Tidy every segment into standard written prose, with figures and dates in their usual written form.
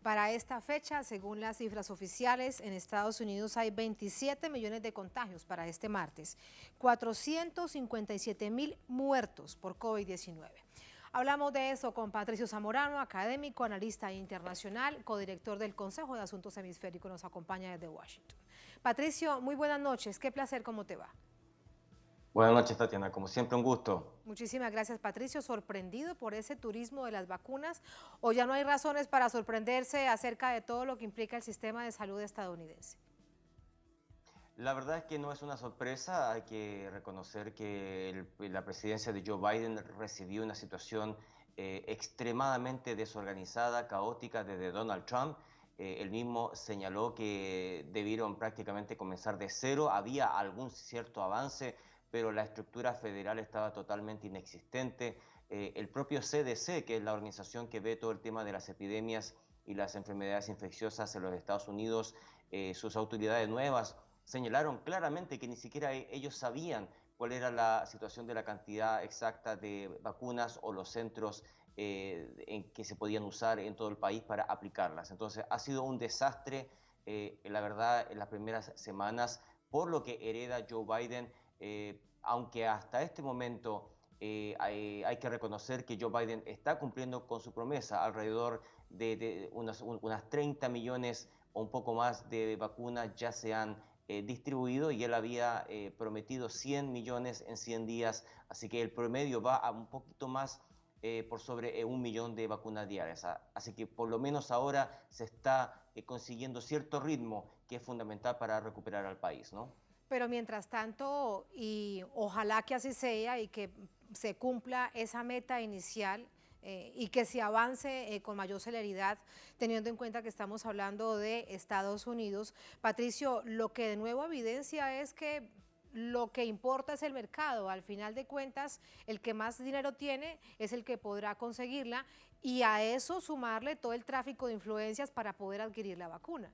Para esta fecha, según las cifras oficiales, en Estados Unidos hay 27 millones de contagios para este martes, 457.000 muertos por COVID-19. Hablamos de eso con Patricio Zamorano, académico, analista internacional, codirector del Consejo de Asuntos Hemisféricos, nos acompaña desde Washington. Patricio, muy buenas noches, qué placer, ¿cómo te va? Buenas noches, Tatiana. Como siempre, un gusto. Muchísimas gracias, Patricio. ¿Sorprendido por ese turismo de las vacunas o ya no hay razones para sorprenderse acerca de todo lo que implica el sistema de salud estadounidense? La verdad es que no es una sorpresa. Hay que reconocer que la presidencia de Joe Biden recibió una situación extremadamente desorganizada, caótica desde Donald Trump. Él mismo señaló que debieron prácticamente comenzar de cero. Había algún cierto avance, pero la estructura federal estaba totalmente inexistente. El propio CDC, que es la organización que ve todo el tema de las epidemias y las enfermedades infecciosas en los Estados Unidos, sus autoridades nuevas señalaron claramente que ni siquiera ellos sabían cuál era la situación de la cantidad exacta de vacunas o los centros en que se podían usar en todo el país para aplicarlas. Entonces ha sido un desastre, la verdad, en las primeras semanas, por lo que hereda Joe Biden, aunque hasta este momento hay que reconocer que Joe Biden está cumpliendo con su promesa, alrededor de unas 30 millones o un poco más de vacunas ya se han distribuido y él había prometido 100 millones en 100 días, así que el promedio va a un poquito más por sobre 1 millón de vacunas diarias. Así que por lo menos ahora se está consiguiendo cierto ritmo que es fundamental para recuperar al país, ¿no? Pero mientras tanto, y ojalá que así sea y que se cumpla esa meta inicial y que se avance con mayor celeridad, teniendo en cuenta que estamos hablando de Estados Unidos. Patricio, lo que de nuevo evidencia es que lo que importa es el mercado. Al final de cuentas, el que más dinero tiene es el que podrá conseguirla y a eso sumarle todo el tráfico de influencias para poder adquirir la vacuna.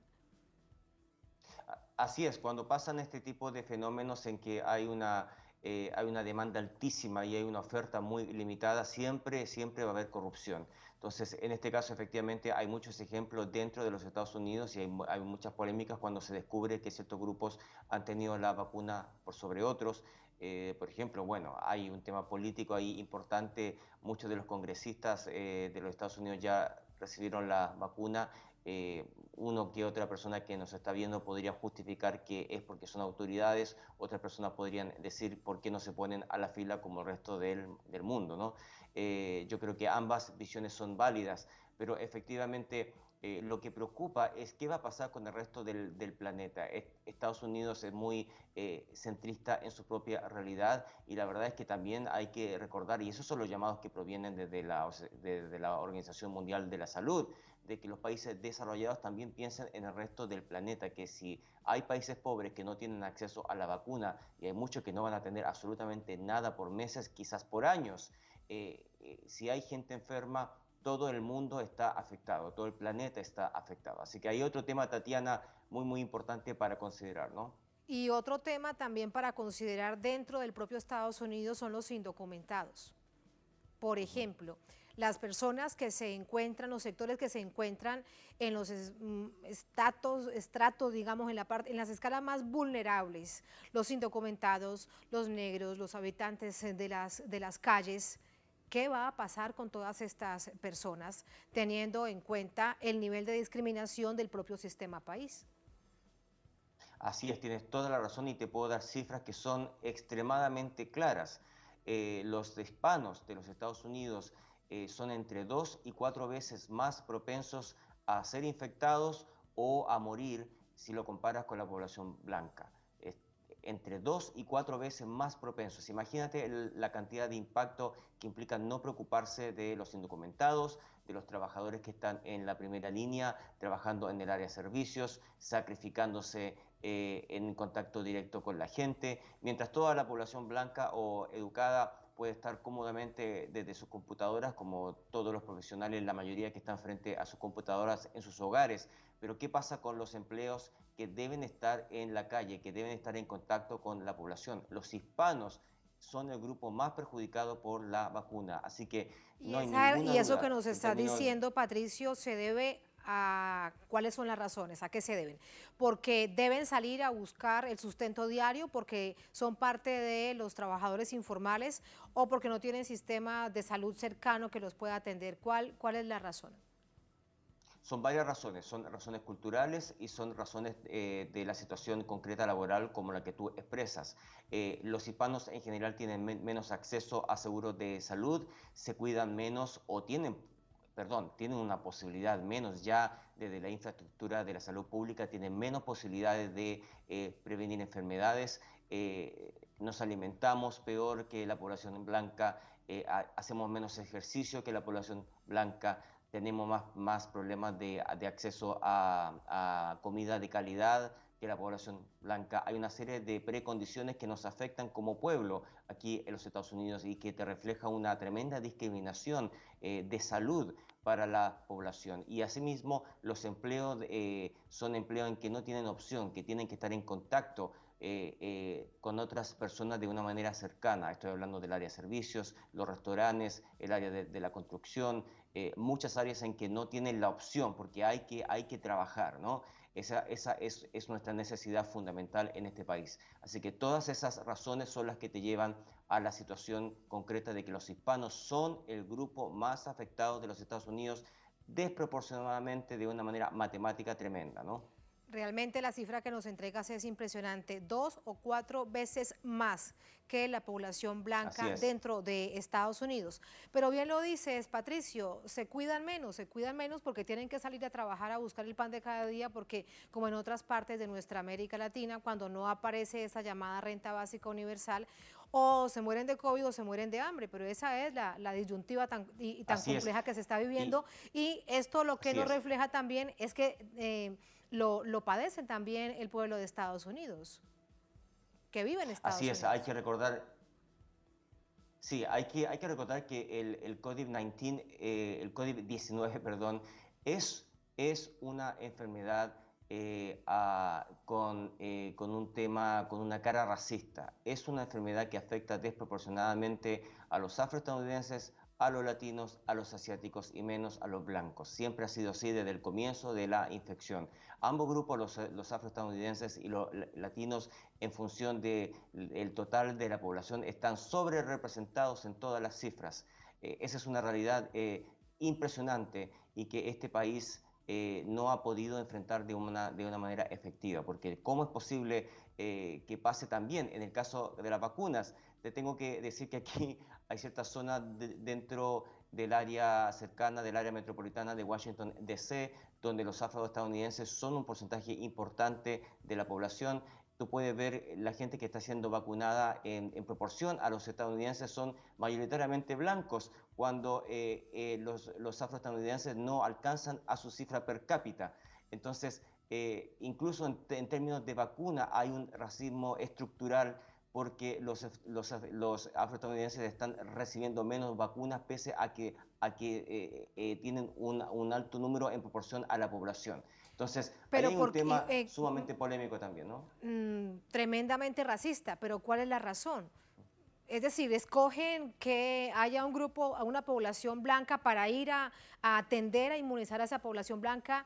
Así es, cuando pasan este tipo de fenómenos en que hay una demanda altísima y hay una oferta muy limitada, siempre va a haber corrupción. Entonces, en este caso, efectivamente, hay muchos ejemplos dentro de los Estados Unidos y hay muchas polémicas cuando se descubre que ciertos grupos han tenido la vacuna por sobre otros. Por ejemplo, bueno, hay un tema político ahí importante. Muchos de los congresistas de los Estados Unidos ya recibieron la vacuna. Uno que otra persona que nos está viendo podría justificar que es porque son autoridades, otras personas podrían decir por qué no se ponen a la fila como el resto del mundo, ¿no? Yo creo que ambas visiones son válidas, pero efectivamente lo que preocupa es qué va a pasar con el resto del planeta. Estados Unidos es muy centrista en su propia realidad y la verdad es que también hay que recordar, y esos son los llamados que provienen desde la Organización Mundial de la Salud, de que los países desarrollados también piensen en el resto del planeta, que si hay países pobres que no tienen acceso a la vacuna y hay muchos que no van a tener absolutamente nada por meses, quizás por años, si hay gente enferma, todo el mundo está afectado, todo el planeta está afectado. Así que hay otro tema, Tatiana, muy importante para considerar, ¿no? Y otro tema también para considerar dentro del propio Estados Unidos son los indocumentados. Por ejemplo, las personas que se encuentran, los sectores que se encuentran en los estratos, digamos, en las escalas más vulnerables, los indocumentados, los negros, los habitantes de las calles. ¿Qué va a pasar con todas estas personas teniendo en cuenta el nivel de discriminación del propio sistema país? Así es, tienes toda la razón y te puedo dar cifras que son extremadamente claras. Los hispanos de los Estados Unidos son entre 2 y 4 veces más propensos a ser infectados o a morir si lo comparas con la población blanca. Entre 2 y 4 veces más propensos. Imagínate la cantidad de impacto que implica no preocuparse de los indocumentados, de los trabajadores que están en la primera línea, trabajando en el área de servicios, sacrificándose en contacto directo con la gente, mientras toda la población blanca o educada puede estar cómodamente desde sus computadoras, como todos los profesionales, la mayoría que están frente a sus computadoras en sus hogares. Pero ¿qué pasa con los empleos que deben estar en la calle, que deben estar en contacto con la población? Los hispanos son el grupo más perjudicado por la vacuna, así que no hay ninguna Y eso que duda nos que en está términos... diciendo, Patricio, se debe cuáles son las razones, a qué se deben. Porque deben salir a buscar el sustento diario, porque son parte de los trabajadores informales o porque no tienen sistema de salud cercano que los pueda atender. ¿Cuál es la razón? Son varias razones, son razones culturales y son razones de la situación concreta laboral como la que tú expresas. Los hispanos en general tienen menos acceso a seguros de salud, se cuidan menos o tienen, perdón, tienen una posibilidad menos ya desde la infraestructura de la salud pública, tienen menos posibilidades de prevenir enfermedades, nos alimentamos peor que la población blanca, hacemos menos ejercicio que la población blanca, tenemos más problemas de acceso a comida de calidad que la población blanca. Hay una serie de precondiciones que nos afectan como pueblo aquí en los Estados Unidos y que te refleja una tremenda discriminación de salud para la población. Y asimismo, los empleos son empleos en que no tienen opción, que tienen que estar en contacto con otras personas de una manera cercana. Estoy hablando del área de servicios, los restaurantes, el área de la construcción, muchas áreas en que no tienen la opción porque hay que trabajar, ¿no? Esa es nuestra necesidad fundamental en este país. Así que todas esas razones son las que te llevan a la situación concreta de que los hispanos son el grupo más afectado de los Estados Unidos desproporcionadamente de una manera matemática tremenda, ¿no? Realmente la cifra que nos entregas es impresionante, 2 o 4 veces más que la población Así blanca es. dentro de Estados Unidos. Pero bien lo dices, Patricio, se cuidan menos porque tienen que salir a trabajar a buscar el pan de cada día, porque como en otras partes de nuestra América Latina, cuando no aparece esa llamada renta básica universal, o se mueren de COVID o se mueren de hambre, pero esa es la disyuntiva tan Así es. compleja que se está Y viviendo, y esto lo que así nos es. refleja también es que lo padecen también el pueblo de Estados Unidos, que vive en Así Estados es, hay Unidos. que recordar, sí, hay que recordar que el COVID-19, el COVID-19, perdón, es una enfermedad con un tema, con una cara racista. Es una enfermedad que afecta desproporcionadamente a los afroestadounidenses, a los latinos, a los asiáticos y menos a los blancos. Siempre ha sido así desde el comienzo de la infección. Ambos grupos, los afroestadounidenses y los latinos, en función del total de la población, están sobre representados en todas las cifras. Esa es una realidad impresionante y que este país no ha podido enfrentar de una manera efectiva, porque ¿cómo es posible que pase también en el caso de las vacunas? Te tengo que decir que aquí hay ciertas zonas dentro del área cercana, del área metropolitana de Washington, D.C., donde los afroestadounidenses son un porcentaje importante de la población. Tú puedes ver la gente que está siendo vacunada en proporción a los estadounidenses son mayoritariamente blancos, cuando los afroestadounidenses no alcanzan a su cifra per cápita. Entonces, incluso en términos de vacuna hay un racismo estructural porque los afroestadounidenses están recibiendo menos vacunas pese a que tienen un alto número en proporción a la población. Entonces, ahí Pero hay un tema sumamente polémico también, ¿no? tremendamente racista, pero ¿cuál es la razón? Es decir, escogen que haya un grupo, a una población blanca para ir a atender, a inmunizar a esa población blanca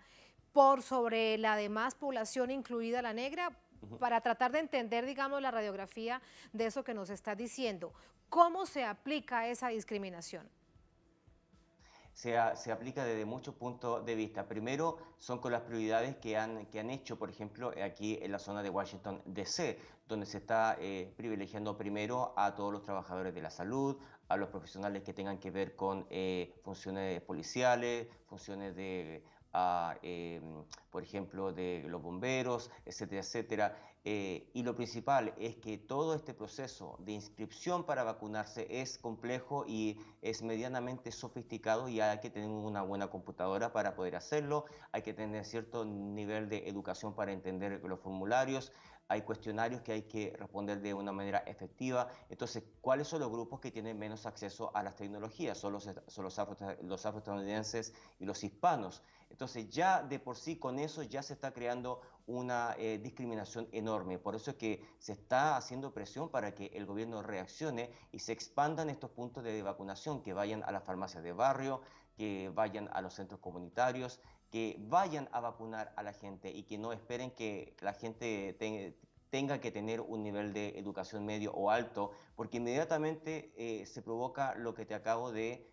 por sobre la demás población, incluida la negra, Ujú. para tratar de entender, digamos, la radiografía de eso que nos estás diciendo. ¿Cómo se aplica esa discriminación? Se aplica desde muchos puntos de vista. Primero, son con las prioridades que han hecho, por ejemplo, aquí en la zona de Washington, D.C., donde se está privilegiando primero a todos los trabajadores de la salud, a los profesionales que tengan que ver con funciones policiales, funciones de, por ejemplo, de los bomberos, etcétera, etcétera. Y lo principal es que todo este proceso de inscripción para vacunarse es complejo y es medianamente sofisticado y hay que tener una buena computadora para poder hacerlo, hay que tener cierto nivel de educación para entender los formularios, hay cuestionarios que hay que responder de una manera efectiva. Entonces, ¿cuáles son los grupos que tienen menos acceso a las tecnologías? Son los afroestadounidenses y los hispanos. Entonces, ya de por sí con eso ya se está creando una discriminación enorme. Por eso es que se está haciendo presión para que el gobierno reaccione y se expandan estos puntos de vacunación, que vayan a las farmacias de barrio, que vayan a los centros comunitarios, que vayan a vacunar a la gente y que no esperen que la gente tenga que tener un nivel de educación medio o alto, porque inmediatamente se provoca lo que te acabo de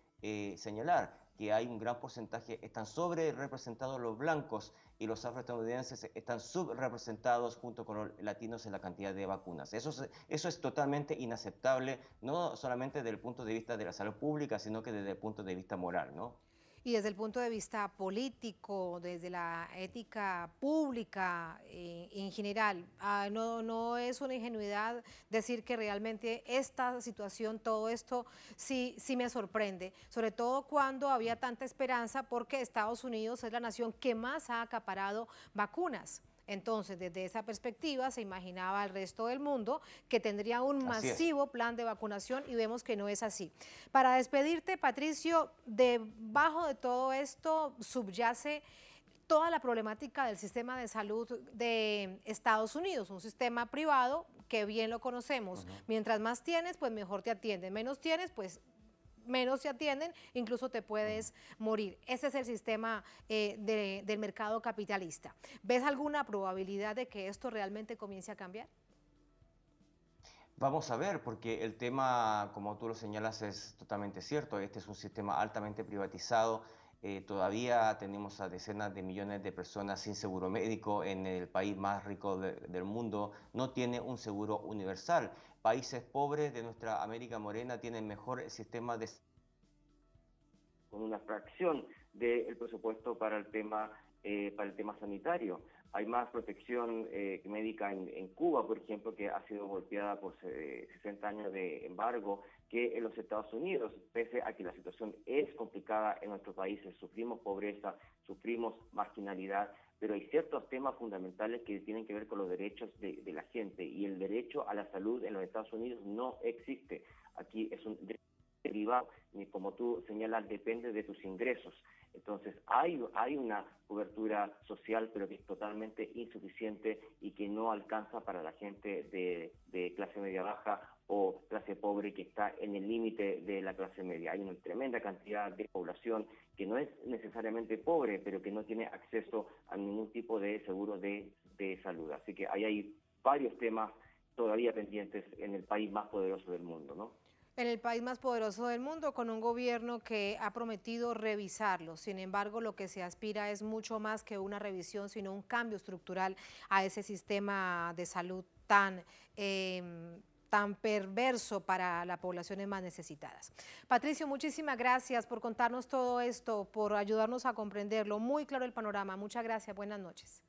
señalar, que hay un gran porcentaje, están sobre representados los blancos y los afroestadounidenses están subrepresentados junto con los latinos en la cantidad de vacunas. Eso es totalmente inaceptable, no solamente desde el punto de vista de la salud pública, sino que desde el punto de vista moral, ¿no? Y desde el punto de vista político, desde la ética pública en general, no es una ingenuidad decir que realmente esta situación, todo esto, sí me sorprende, sobre todo cuando había tanta esperanza porque Estados Unidos es la nación que más ha acaparado vacunas. Entonces, desde esa perspectiva, se imaginaba al resto del mundo que tendría un Así es. masivo plan de vacunación y vemos que no es así. Para despedirte, Patricio, debajo de todo esto subyace toda la problemática del sistema de salud de Estados Unidos, un sistema privado que bien lo conocemos. Mientras más tienes, pues mejor te atienden. Menos tienes, pues menos te atienden, incluso te puedes morir. Ese es el sistema del mercado capitalista. ¿Ves alguna probabilidad de que esto realmente comience a cambiar? Vamos a ver, porque el tema, como tú lo señalas, es totalmente cierto. Este es un sistema altamente privatizado. Todavía tenemos a decenas de millones de personas sin seguro médico en el país más rico del mundo. No tiene un seguro universal. Países pobres de nuestra América Morena tienen mejor sistema de con una fracción del presupuesto para el tema sanitario. Hay más protección médica en Cuba, por ejemplo, que ha sido golpeada por 60 años de embargo, que en los Estados Unidos, pese a que la situación es complicada en nuestros países, sufrimos pobreza, sufrimos marginalidad, pero hay ciertos temas fundamentales que tienen que ver con los derechos de la gente, y el derecho a la salud en los Estados Unidos no existe. Aquí es un derivado, y como tú señalas, depende de tus ingresos. Entonces, hay una cobertura social, pero que es totalmente insuficiente y que no alcanza para la gente de clase media baja o clase pobre que está en el límite de la clase media. Hay una tremenda cantidad de población que no es necesariamente pobre, pero que no tiene acceso a ningún tipo de seguro de salud. Así que ahí hay varios temas todavía pendientes en el país más poderoso del mundo, ¿no? En el país más poderoso del mundo, con un gobierno que ha prometido revisarlo. Sin embargo, lo que se aspira es mucho más que una revisión, sino un cambio estructural a ese sistema de salud tan perverso para las poblaciones más necesitadas. Patricio, muchísimas gracias por contarnos todo esto, por ayudarnos a comprenderlo. Muy claro el panorama. Muchas gracias. Buenas noches.